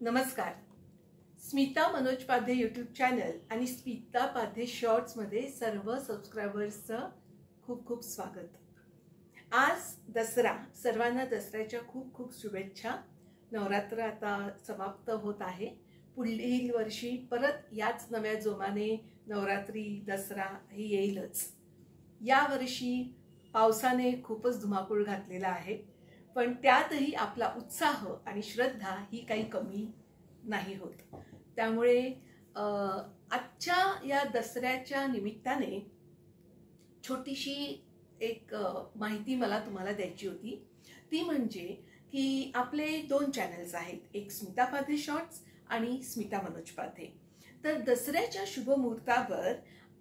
नमस्कार. Smita Manoj Padhye YouTube channel आणि Smita Padhye shorts मध्ये सर्व सबस्क्रायबर्सचं खूप खूप स्वागत. आज दसरा, सर्वांना दसऱ्याच्या खूप खूप शुभेच्छा. नवरात्र आता समाप्त होत आहे. पुढील वर्षी परत याच नव्या जोमाने नवरात्री दसरा ही येईलच. या वर्षी पावसाने खूपच धुमाकूळ घातलेला आहे, पण त्यातही आपला उत्साह आणि श्रद्धा ही काही कमी नाही होत. त्यामुळे आजच्या या दसऱ्याच्या निमित्ताने छोटीशी एक माहिती मला तुम्हाला द्यायची होती. ती म्हणजे की आपले 2 चॅनल्स आहेत, एक स्मिता पाध्ये शॉर्ट्स आणि स्मिता मनोज पाध्ये. तर दसऱ्याच्या शुभ मुहूर्तावर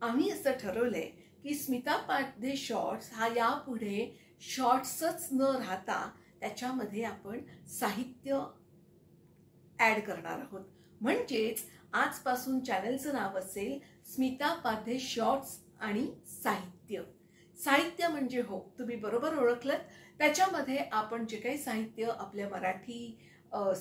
आम्ही असं ठरवलंय की स्मिता पाध्ये शॉर्ट्स हा यापुढे शॉर्ट्सच न राहता त्याच्यामध्ये आपण साहित्य ॲड करणार आहोत. म्हणजेच आजपासून चॅनलचं नाव असेल स्मिता पाध्ये शॉर्ट्स आणि साहित्य. साहित्य म्हणजे हो, तुम्ही बरोबर ओळखलं. त्याच्यामध्ये आपण जे काही साहित्य आपल्या मराठी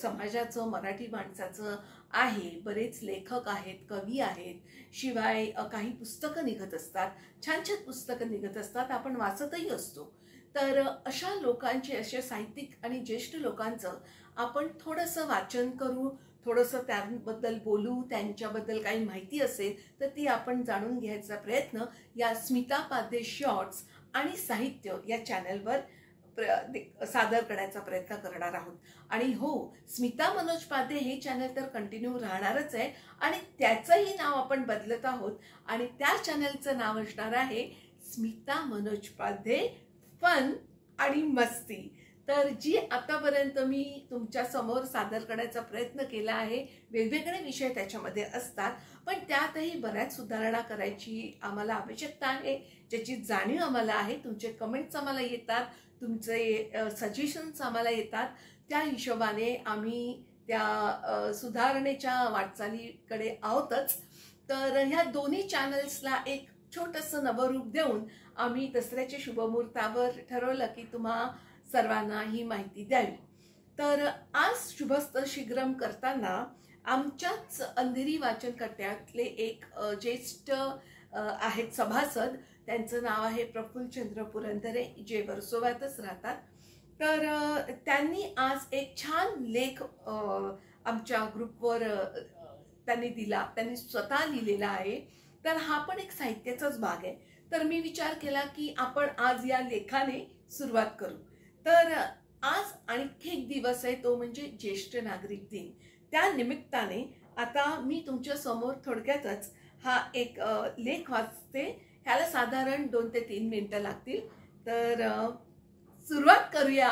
समाजाचं, मराठी माणसाचं आहे, बरेच लेखक आहेत, कवी आहेत, शिवाय काही पुस्तकं निघत असतात, छान छान पुस्तकं निघत असतात, आपण वाचतही असतो. तर अशा लोकांचे, अशा साहित्यिक आणि ज्येष्ठ लोकांचं आपण थोडंसं वाचन करू, थोडंसं त्याबद्दल बोलू, त्यांच्याबद्दल काही माहिती असेल तर ती आपण जाणून घ्यायचा प्रयत्न या स्मिता पाध्ये शॉर्ट्स आणि साहित्य या चॅनलवर सादर करण्याचा प्रयत्न करणार आहोत. आणि हो, स्मिता मनोज पाध्ये हे चॅनल तर कंटिन्यू राहणारच आहे आणि त्याचंही नाव आपण बदलत आहोत आणि त्या चॅनलचं नाव असणार आहे स्मिता मनोज पाध्ये फन आणि मस्ती. तर जी आतापर्यंत मी तुमच्या समोर सादर करण्याचा प्रयत्न केला आहे, वेगवेगळे विषय त्याच्यामध्ये असतात, पण त्यातही बऱ्याच सुधारणा करायची आम्हाला आवश्यकता आहे, ज्याची जाणीव आम्हाला आहे. तुमचे कमेंट्स आम्हाला येतात, तुमचे सजेशन्स आम्हाला येतात. त्या हिशोबाने आम्ही त्या सुधारणेच्या वाटचालीकडे आहोतच. तर ह्या दोन्ही चॅनल्सला एक छोटंसं नवरूप देऊन आम्ही दसऱ्याच्या शुभमुहूर्तावर ठरवलं की तुम्हा सर्वांना ही माहिती द्यावी. तर आज शुभस्त शीघ्रम करताना आमच्याच अंधेरी वाचनकर्त्यातले एक ज्येष्ठ आहेत सभासद, त्यांचं नाव आहे प्रफुल्लचंद्र पुरंदरे, जे वर्सोव्यातच राहतात. तर त्यांनी आज एक छान लेख आमच्या ग्रुपवर त्यांनी दिला, त्यांनी स्वतः लिहिलेला आहे. तर हा पण एक साहित्याचाच भाग आहे. तर मी विचार केला की आपण आज या लेखाने सुरुवात करू. तर आज आणखी एक दिवस आहे, तो म्हणजे ज्येष्ठ नागरिक दिन. त्या निमित्ताने आता मी तुमच्या समोर थोडक्यातच हा एक लेख वाचते. ह्याला साधारण 2 ते 3 मिनिटं लागतील. तर सुरुवात करूया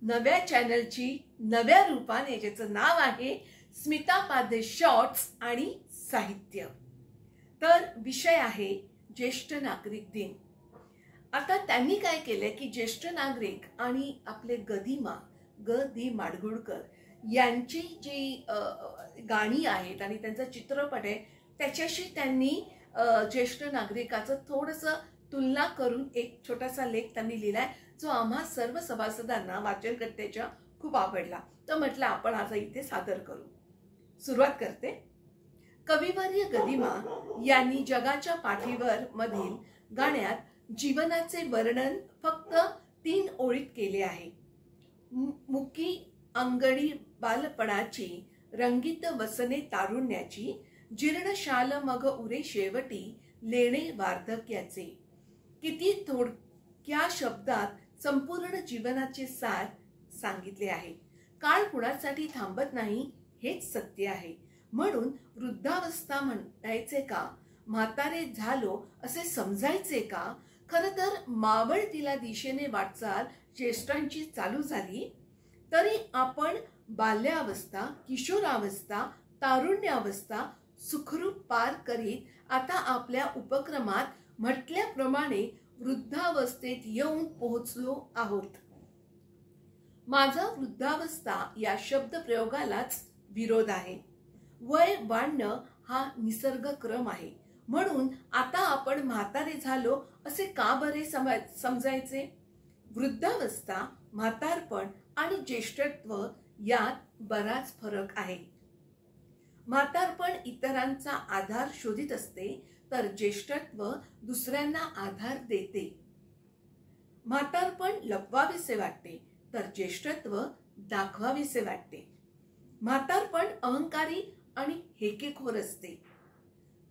नव्या चॅनलची, नव्या रूपाने, ज्याचं नाव आहे स्मिता पाध्ये शॉर्ट्स आणि साहित्य. तर विषय आहे ज्येष्ठ नागरिक दिन. आता त्यांनी काय केलंय की ज्येष्ठ नागरिक आणि आपले गदिमा ग.दी. माडगूळकर यांची जी गाणी आहेत आणि त्यांचा चित्रपट आहे, त्याच्याशी त्यांनी ज्येष्ठ नागरिकाचं थोडंसं तुलना करून एक छोटासा लेख त्यांनी लिहिलाय, जो आम्हा सर्व सभासदांना, वाचनकर्त्याच्या खूप आवडला. तर म्हटलं आपण आज इथे सादर करू. सुरुवात करते. कविवर्य गदिमा यांनी जगाच्या पाठीवर मधील गाण्यात जीवनाचे वर्णन फक्त 3 ओळीत केले आहे. मुकी अंगडी बालपणाची, रंगीत वसने तारुण्याची, जीर्ण शाल मग उरे शेवटी, लेणे वार्धक्याचे. किती थोडक्या शब्दात संपूर्ण जीवनाचे सार सांगितले आहे. काळ कुणासाठी थांबत नाही, हेच सत्य आहे. म्हणून वृद्धावस्था म्हणायचे का, म्हातारे झालो असे समजायचे का? खरं तर मावळतीला दिशेने वाटचाल ज्येष्ठांची चालू झाली, तरी आपण बाल्यावस्था, किशोरावस्था, तारुण्यावस्था सुखरूप पार करीत आता आपल्या उपक्रमात म्हटल्याप्रमाणे वृद्धावस्थेत येऊन पोहोचलो आहोत. माझा वृद्धावस्था या शब्दप्रयोगालाच विरोध आहे. वय वाढणं हा निसर्गक्रम आहे. म्हणून आता आपण म्हातारे झालो असे का बरे समजायचे? वृद्धावस्था, म्हातारपण आणि ज्येष्ठत्व यात बराच फरक आहे. म्हातारपण इतरांचा आधार शोधित असते, तर ज्येष्ठत्व दुसऱ्यांना आधार देते. म्हातारपण लपवावेसे वाटते, तर ज्येष्ठत्व दाखवावेसे वाटते. म्हातारपण अहंकारी आणि हेकेखोर असते.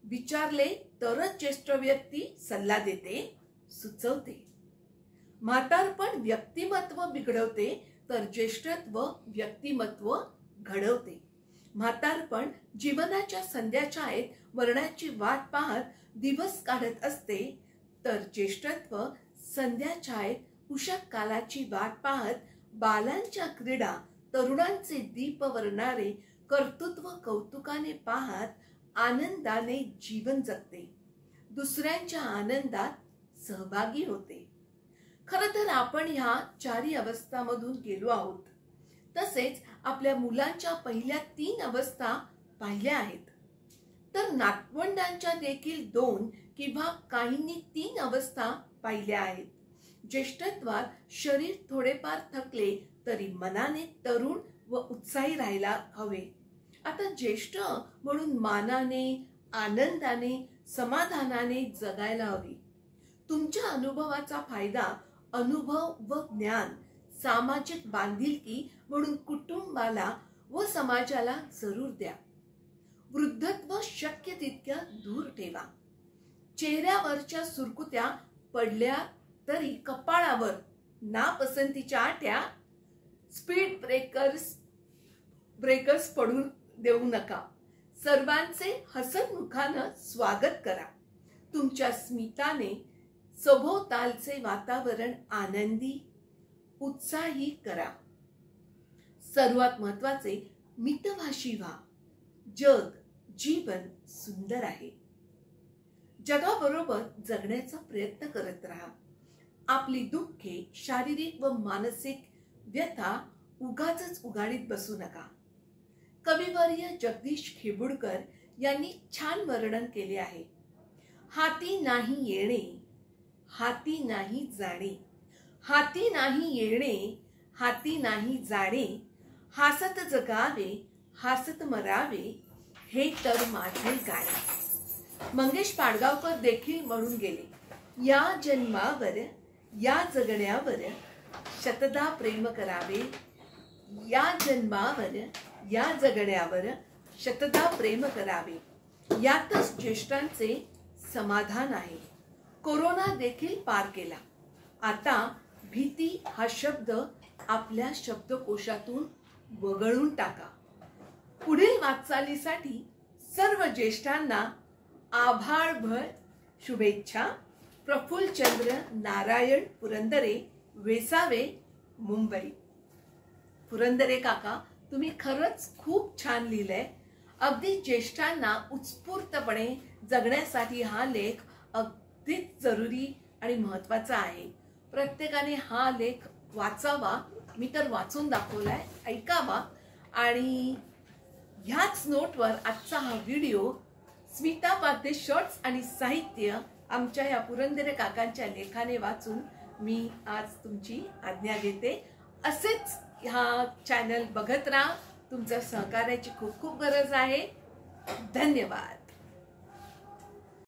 विचारले तरच ज्येष्ठ व्यक्ती सल्ला देते, सुचवते. म्हातारपण व्यक्तिमत्व बिघडवते, तर ज्येष्ठत्व व्यक्तिमत्व घडवते. म्हातारपण जीवनाच्या संध्याछायेत मरणाची वाट पाहत दिवस काढत असते, तर ज्येष्ठत्व संध्याछायेत उषः कालाची वाट पाहत बालांच्या क्रीडा, तरुणांचे दीप वरणारे कर्तृत्व कौतुकाने पाहत आनंदाने जीवन जगते. दुसऱ्यांच्या आनंदात सहभागी होते. खरं तर आपण ह्या चारी अवस्थांमधून गेलो आहोत. तसेच आपल्या मुलांच्या पहिल्या 3 अवस्था पाहिल्या आहेत. तर नातवंडांच्या देखील 2 किंवा काहींनी 3 अवस्था पाहिल्या आहेत. ज्येष्ठत्वात शरीर थोडेफार थकले तरी मनाने तरुण व उत्साही राहायला हवे. आता ज्येष्ठ म्हणून मानाने, आनंदाने, समाधानाने जगायला हवी. तुमच्या अनुभवाचा फायदा अनुभव व ज्ञान सामाजिक बांधिलकी म्हणून कुटुंबाला व समाजाला जरूर द्या. वृद्धत्व शक्य तितक्या दूर ठेवा. चेहऱ्यावरच्या सुरकुत्या पडल्या तरी कपाळावर नापसंतीच्या आठ्या, स्पीड ब्रेकर्स पडून देऊ नका. सर्वांचे हसतमुखानं स्वागत करा. तुमच्या स्मिताने सभोवतालचे वातावरण आनंदी, उत्साही करा. सर्वात महत्वाचे मितभाषी व्हा. जग, जीवन सुंदर आहे. जगाबरोबर जगण्याचा प्रयत्न करत राहा. आपली दुःखे, शारीरिक व मानसिक व्यथा उगाचच उगाडीत बसू नका. कविवर्य जगदीश खेबुडकर यांनी छान वर्णन केले आहे. हाती नाही येणे, हाती नाही जाणे, हाती नाही येणे, हाती नाही जाणे, हासत जगावे, हासत मरावे, हे तर माझे गाणे. मंगेश पाडगावकर देखील म्हणून गेले, या जन्मावर, या जगण्यावर शतदा प्रेम करावे. या जन्मावर, या जगण्यावर शतदा प्रेम करावे. यातच ज्येष्ठांचे समाधान आहे. कोरोना देखील पार केला. आता भीती हा शब्द आपल्या शब्दकोशातून वगळून टाका. पुढील वाटचालीसाठी सर्व ज्येष्ठांना आभाळभर शुभेच्छा. प्रफुल्लचंद्र नारायण पुरंदरे, वेसावे, मुंबई. पुरंदरे काका, तुम्ही खरंच खूप छान लिहिलंय. अगदी ज्येष्ठांना उत्स्फूर्तपणे जगण्यासाठी हा लेख अगदीच जरुरी आणि महत्वाचा आहे. प्रत्येकाने हा लेख वाचावा. मी तर वाचून दाखवलाय, ऐकावा. आणि ह्याच नोटवर आजचा हा व्हिडिओ स्मिता पाध्ये शॉर्ट्स आणि साहित्य आमच्या या पुरंदरे काकांच्या लेखाने वाचून मी आज तुमची आज्ञा घेते. असेच हा चॅनल बघत राहा. तुमच्या सहकार्याची खूप खूप गरज आहे. धन्यवाद.